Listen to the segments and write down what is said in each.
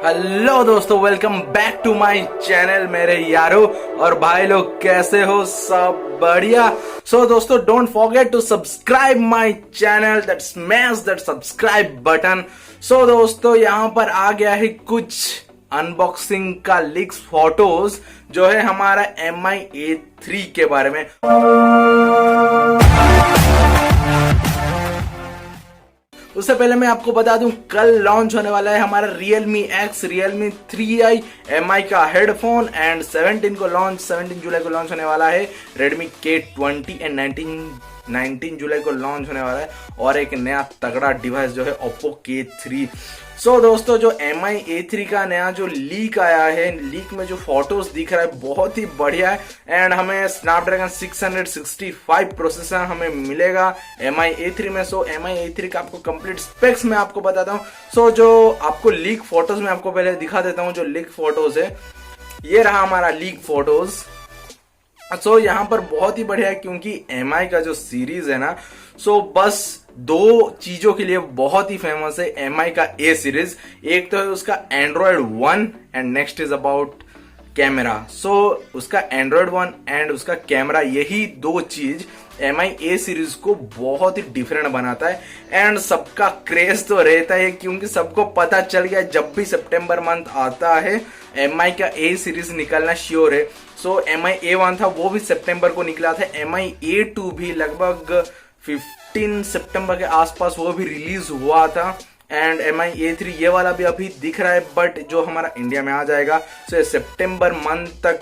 Hello दोस्तों, welcome back to my channel मेरे यारो और भाई लोग। कैसे हो? सब बढ़िया। सो दोस्तों, don't forget to subscribe my channel, that smash that subscribe button. So दोस्तों, यहाँ पर आ गया है कुछ अनबॉक्सिंग का लीक्स फोटोज जो है हमारा MI A3 के बारे में। उससे पहले मैं आपको बता दूं, कल लॉन्च होने वाला है हमारा Realme X, Realme 3i, MI का हेडफोन एंड 17 जुलाई को लॉन्च होने वाला है Redmi K20 एंड 19 जुलाई को लॉन्च होने वाला है और एक नया तगड़ा डिवाइस जो है Oppo K3। सो दोस्तों, जो MI A3 का नया जो लीक आया है, लीक में जो फोटोज दिख रहा है बहुत ही बढ़िया है एंड हमें Snapdragon 665 प्रोसेसर हमें मिलेगा MI A3 में। सो MI A3 का आपको कंप्लीट स्पेक्स मैं आपको बताता हूँ। सो जो आपको लीक फोटोज में आपको पहले दिखा देता हूँ। जो लीक फोटोज है, ये रहा हमारा लीक फोटोज। सो यहाँ पर बहुत ही बढ़िया है क्योंकि MI का जो सीरीज है ना, सो बस दो चीजों के लिए बहुत ही फेमस है MI का A सीरीज। एक तो है उसका Android 1 and next is about camera. So उसका Android 1 एंड उसका कैमरा, यही दो चीज MI A सीरीज को बहुत ही डिफरेंट बनाता है एंड सबका क्रेज तो रहता है क्योंकि सबको पता चल गया जब भी सितंबर मंथ आता है MI का A सीरीज निकलना श्योर है। सो MI A1 था, वो भी सितंबर को निकला था। MI A2 भी लगभग 15 सितंबर के आसपास वो भी रिलीज हुआ था एंड MI A3 ये वाला भी अभी दिख रहा है, बट जो हमारा इंडिया में आ जाएगा सो सितंबर मंथ तक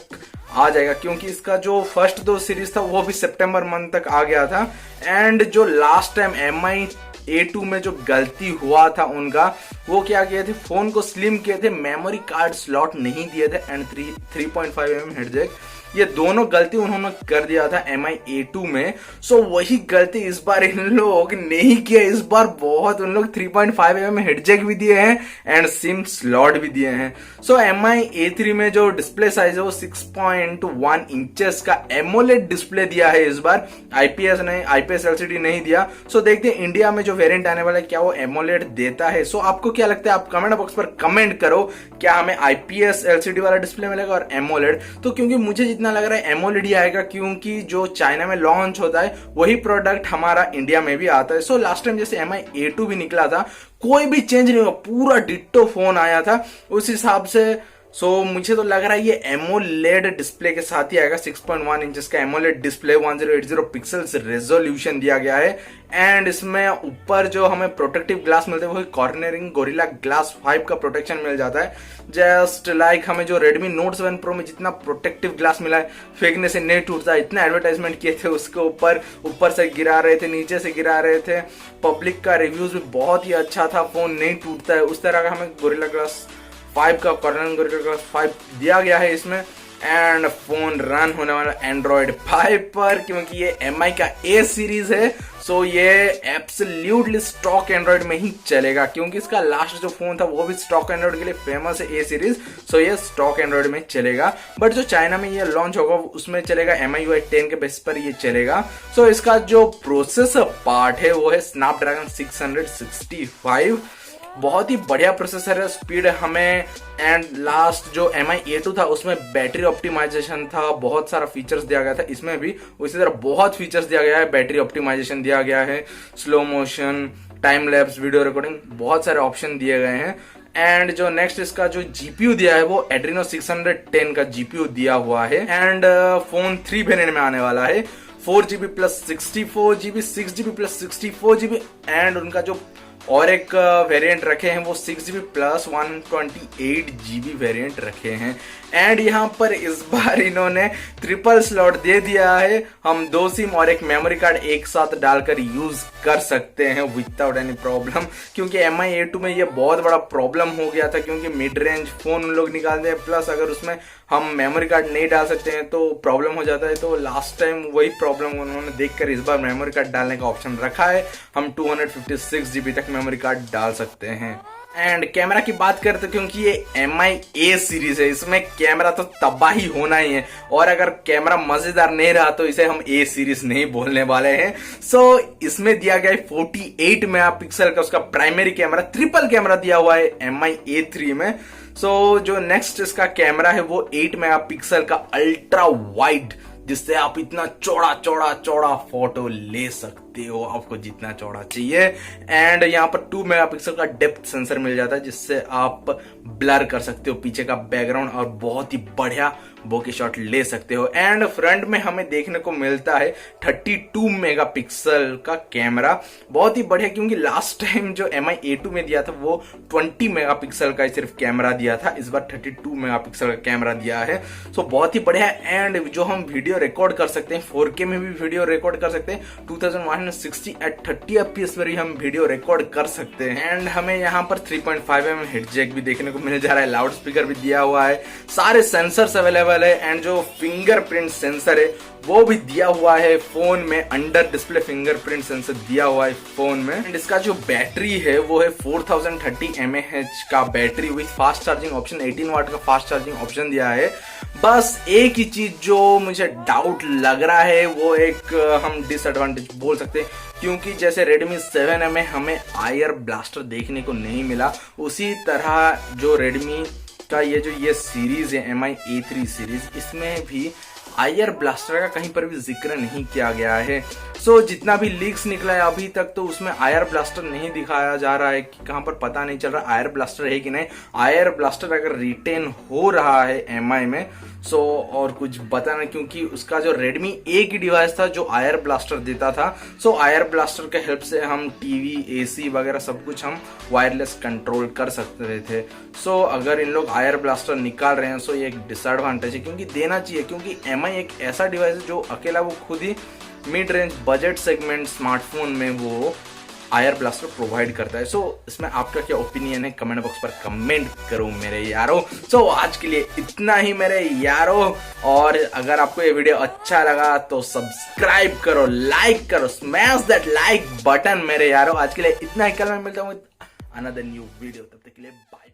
आ जाएगा क्योंकि इसका जो फर्स्ट दो सीरीज था वो भी सितंबर मंथ तक आ गया था। एंड जो लास्ट टाइम MI A2 में जो गलती हुआ था उनका, वो क्या किए थे, फोन को स्लिम किए थे, मेमोरी कार्ड स्लॉट नहीं दिए थे एंड 3.5mm हेड जैक, ये दोनों गलती उन्होंने कर दिया था MI A2 में। सो वही गलती इस बार इन लोग नहीं किया। इस बार बहुत उन लोग 3.5mm हेड जैक भी दिए हैं एंड सिम स्लॉट भी दिए हैं। सो MI A3 में जो डिस्प्ले साइज है वो 6.1 इंचेस का एमोलेड डिस्प्ले दिया है इस बार। IPS LCD नहीं दिया। सो देखते हैं इंडिया में जो वेरिएंट आने वाला है क्या वो एमोलेड देता है। सो आपको क्या लगता है, आप कमेंट बॉक्स पर कमेंट करो, क्या हमें IPS LCD वाला डिस्प्ले मिलेगा और एमोलेड? तो क्योंकि मुझे जितना लग रहा है एमोलेड ही आएगा क्योंकि जो चाइना में लॉन्च होता है वही प्रोडक्ट हमारा इंडिया में भी आता है। सो लास्ट टाइम जैसे MI A2 भी निकला था, कोई भी चेंज नहीं हुआ, पूरा डिट्टो फोन आया था उस हिसाब से। सो मुझे तो लग रहा है ये एमोलेड डिस्प्ले के साथ ही आएगा। 6.1 इंचेस का एमोलेड डिस्प्ले, 1080 पिक्सल्स रेजोल्यूशन दिया गया है एंड इसमें ऊपर जो हमें प्रोटेक्टिव ग्लास मिलते हैं वो कॉर्नरिंग गोरिल्ला ग्लास 5 का प्रोटेक्शन मिल जाता है। जस्ट लाइक हमें जो Redmi Note 7 Pro में जितना प्रोटेक्टिव ग्लास मिला है, फेंकने से नहीं टूटता, इतना एडवर्टाइजमेंट किए थे उसके ऊपर से गिरा रहे थे, नीचे से गिरा रहे थे, पब्लिक का रिव्यूज भी बहुत ही अच्छा था, फोन नहीं टूटता है, उस तरह का हमें गोरिल्ला ग्लास 5 का कॉर्नरिंग गोरिल्ला ग्लास 5 दिया गया है इसमें। एंड फोन रन होने वाला Android 5 पर क्योंकि ये MI का A सीरीज है। सो ये एब्सोल्युटली स्टॉक एंड्रॉइड में ही चलेगा क्योंकि इसका लास्ट जो फोन था वो भी स्टॉक एंड्रॉइड के लिए फेमस है A सीरीज। सो ये स्टॉक एंड्रॉइड में चलेगा, बट जो चाइना में ये लॉन्च होगा उसमें चलेगा MIUI 10 के बेस पर ये चलेगा। सो इसका जो प्रोसेसर पार्ट है वो है Snapdragon 665, बहुत ही बढ़िया प्रोसेसर है, स्पीड हमें। एंड लास्ट जो MI A2 था उसमें बैटरी ऑप्टिमाइजेशन था, बहुत सारा फीचर्स दिया गया था, इसमें भी उसी तरह बहुत फीचर्स दिया गया है। बैटरी ऑप्टिमाइजेशन दिया गया है, slow motion, time lapse, video recording, बहुत सारे ऑप्शन दिए गए हैं। एंड जो नेक्स्ट इसका जो GPU दिया है वो Adreno 610 का GPU दिया हुआ है एंड फोन 3 वेरिएंट में आने वाला है, 4GB plus 64GB, 6GB plus 64GB and उनका जो और एक वेरिएंट रखे हैं वो 6GB प्लस 128GB वेरिएंट रखे हैं। एंड यहाँ पर इस बार इन्होंने ट्रिपल स्लॉट दे दिया है, हम 2 सिम और एक मेमोरी कार्ड एक साथ डालकर यूज कर सकते हैं विदाउट एनी प्रॉब्लम। क्योंकि MI A2 में ये बहुत बड़ा प्रॉब्लम हो गया था क्योंकि मिड रेंज फोन उन लोग निकालते हैं, प्लस अगर उसमें हम मेमोरी कार्ड नहीं डाल सकते हैं तो प्रॉब्लम हो जाता है। तो लास्ट टाइम वही प्रॉब्लम उन्होंने देखकर इस बार मेमोरी कार्ड डालने का ऑप्शन रखा है, हम 256GB तक मेमोरी कार्ड डाल सकते हैं। एंड कैमरा की बात करें तो क्योंकि ये MI A सीरीज है, इसमें कैमरा तो तबाही होना ही है, और अगर कैमरा मजेदार नहीं रहा तो इसे हम A सीरीज नहीं बोलने वाले हैं। सो इसमें दिया गया है 48 मेगापिक्सल का उसका प्राइमरी कैमरा, ट्रिपल कैमरा दिया हुआ है MI A3 में। सो जो नेक्स्ट इसका कैमरा है वो 8 मेगापिक्सल का अल्ट्रा वाइड, जिससे आप इतना चौड़ा चौड़ा चौड़ा फोटो ले सकते हो, आपको जितना चौड़ा चाहिए। एंड यहाँ पर 2 मेगापिक्सल का डेप्थ सेंसर मिल जाता है, जिससे आप ब्लर कर सकते हो पीछे का बैकग्राउंड और बहुत ही बढ़िया बोके शॉट ले सकते हो। एंड फ्रंट में हमें देखने को मिलता है 32 मेगापिक्सल का कैमरा, बहुत ही बढ़िया, क्योंकि लास्ट टाइम जो MI A2 में दिया था वो 20 मेगापिक्सल का सिर्फ कैमरा दिया था, इस बार 32 मेगापिक्सल का कैमरा दिया है। सो बहुत ही बढ़िया। एंड जो हम वीडियो रिकॉर्ड कर सकते हैं 4K में भी वीडियो रिकॉर्ड कर सकते हैं, 2160 एट 30 FPS पर भी हम वीडियो रिकॉर्ड कर सकते हैं। एंड हमें यहाँ पर 3.5mm हेड जैक भी देखने को मिल जा रहा है, लाउड स्पीकर भी दिया हुआ है, सारे सेंसर्स अवेलेबल है। एंड जो फिंगरप्रिंट सेंसर है वो भी दिया हुआ है फोन में, अंडर डिस्प्ले फिंगरप्रिंट सेंसर दिया हुआ है फोन में। एंड इसका जो बैटरी है वो है 4030 mAh का battery with fast charging option, 18 वाट का फास्ट चार्जिंग ऑप्शन दिया है। बस एक ही चीज जो मुझे डाउट लग रहा है, वो एक हम डिसएडवांटेज बोल सकते हैं, क्योंकि जैसे Redmi 7 में हमें आयर ब्लास्टर देखने को नहीं मिला, उसी तरह जो Redmi का ये सीरीज है MI A3 सीरीज, इसमें भी आयर ब्लास्टर का कहीं पर भी जिक्र नहीं किया गया है। सो जितना भी लीक्स निकला है अभी तक तो उसमें आयर ब्लास्टर नहीं दिखाया जा रहा है कि कहां पर, पता नहीं चल रहा आयर ब्लास्टर है कि नहीं। आयर ब्लास्टर अगर रिटेन हो रहा है MI में सो और कुछ बता नहीं, क्योंकि उसका जो Redmi A की डिवाइस था जो आयर ब्लास्टर देता था, सो आयर ब्लास्टर के हेल्प से हम टीवी AC वगैरह सब कुछ हम वायरलेस कंट्रोल कर सकते थे। सो अगर इन लोग आयर ब्लास्टर निकाल रहे हैं सो ये एक डिसएडवांटेज है, क्योंकि देना चाहिए, क्योंकि MI एक ऐसा डिवाइस है जो अकेला वो खुद ही mid range budget segment smartphone में वो आयर ब्लास्टर प्रोवाइड करता है। सो इसमें आपका क्या ओपिनियन है, कमेंट बॉक्स पर कमेंट करो मेरे यारो। सो आज के लिए इतना ही मेरे यारो, और अगर आपको ये वीडियो अच्छा लगा तो सब्सक्राइब करो, लाइक करो, स्मैश दैट लाइक बटन मेरे यारो। आज के लिए इतना ही, कल मैं मिलता हूँ अनदर न्यू वीडियो, तब तक के लिए बाय।